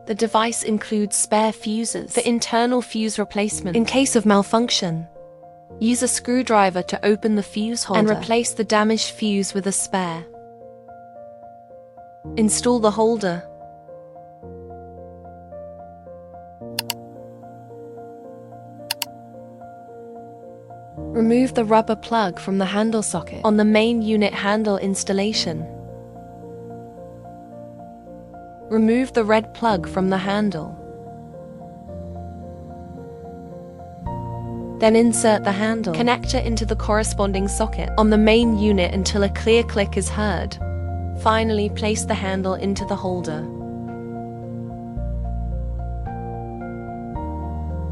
The device includes spare fuses for internal fuse replacement in case of malfunction. Use a screwdriver to open the fuse holder and replace the damaged fuse with a spare. Install the holder. Remove the rubber plug from the handle socket on the main unit handle installation. Remove the red plug from the handle. Then insert the handle connector into the corresponding socket on the main unit until a clear click is heard. Finally, place the handle into the holder.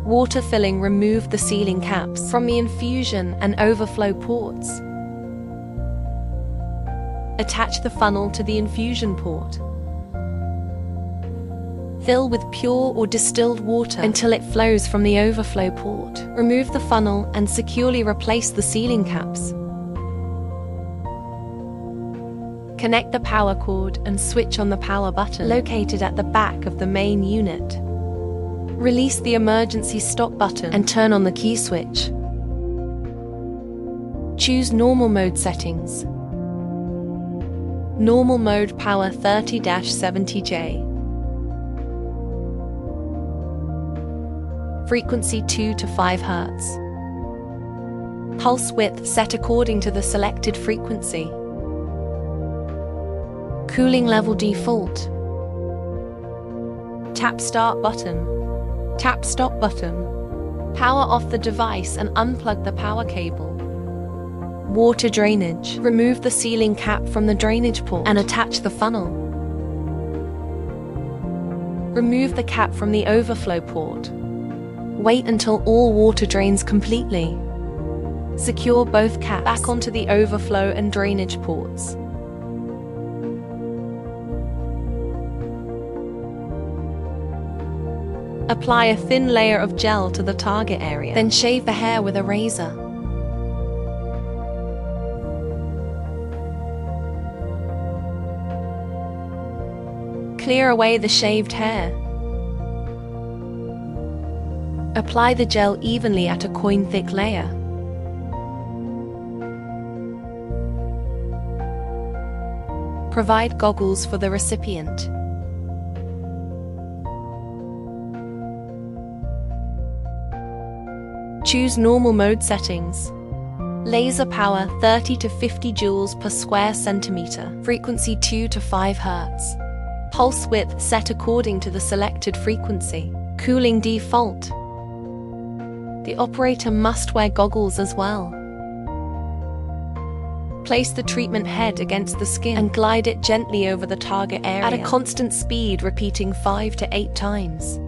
Water filling, remove the sealing caps from the infusion and overflow ports. Attach the funnel to the infusion port. Fill with pure or distilled water until it flows from the overflow port. Remove the funnel and securely replace the sealing caps. Connect the power cord and switch on the power button located at the back of the main unit. Release the emergency stop button and turn on the key switch. Choose normal mode settings. Normal mode power 30-70J. Frequency 2 to 5 Hz. Pulse width set according to the selected frequency. Cooling level default. Tap start button. Tap stop button. Power off the device and unplug the power cable. Water drainage. Remove the sealing cap from the drainage port and attach the funnel. Remove the cap from the overflow port. Wait until all water drains completely. Secure both caps back onto the overflow and drainage ports. Apply a thin layer of gel to the target area, then shave the hair with a razor. Clear away the shaved hair. Apply the gel evenly at a coin-thick layer. Provide goggles for the recipient. Choose normal mode settings. Laser power 30 to 50 joules per square centimeter. Frequency 2 to 5 Hz. Pulse width set according to the selected frequency. Cooling default. The operator must wear goggles as well. Place the treatment head against the skin and glide it gently over the target area at a constant speed, repeating 5 to 8 times.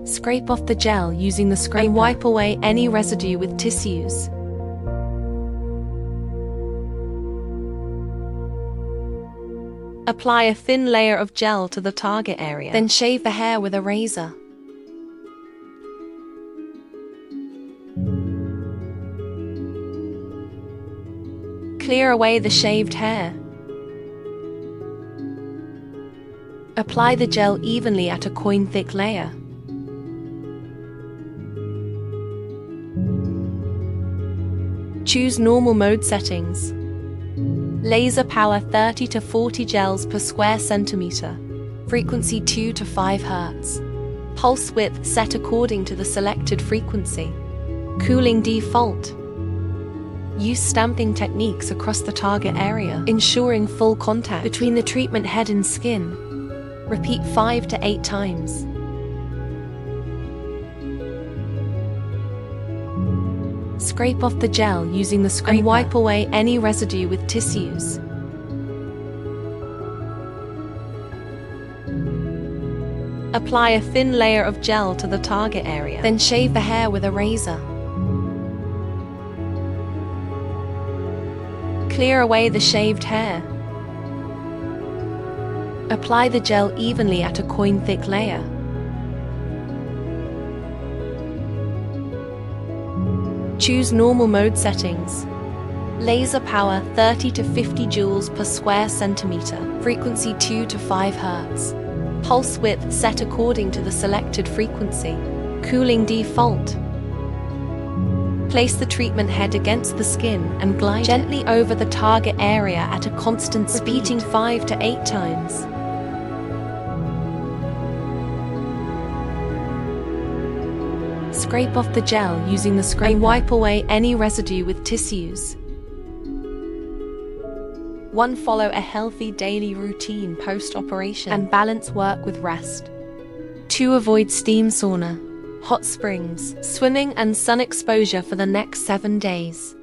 Scrape off the gel using the scraper and wipe away any residue with tissues. Apply a thin layer of gel to the target area, then shave the hair with a razor. Clear away the shaved hair. Apply the gel evenly at a coin-thick layer. Choose normal mode settings. Laser power 30 to 40 gels per square centimeter. Frequency 2 to 5 Hz. Pulse width set according to the selected frequency. Cooling default. Use stamping techniques across the target area, ensuring full contact between the treatment head and skin. Repeat 5 to 8 times. Scrape off the gel using the scraper and wipe away any residue with tissues. Apply a thin layer of gel to the target area, then shave the hair with a razor. Clear away the shaved hair. Apply the gel evenly at a coin-thick layer. Choose normal mode settings. Laser power 30 to 50 joules per square centimeter, frequency 2 to 5 Hz. Pulse width set according to the selected frequency. Cooling default. Place the treatment head against the skin and glide gently over the target area at a constant speed, repeating 5 to 8 times. Scrape off the gel using the scraper and wipe away any residue with tissues. 1. Follow a healthy daily routine post-operation and balance work with rest. 2. Avoid steam sauna, hot springs, swimming and sun exposure for the next 7 days.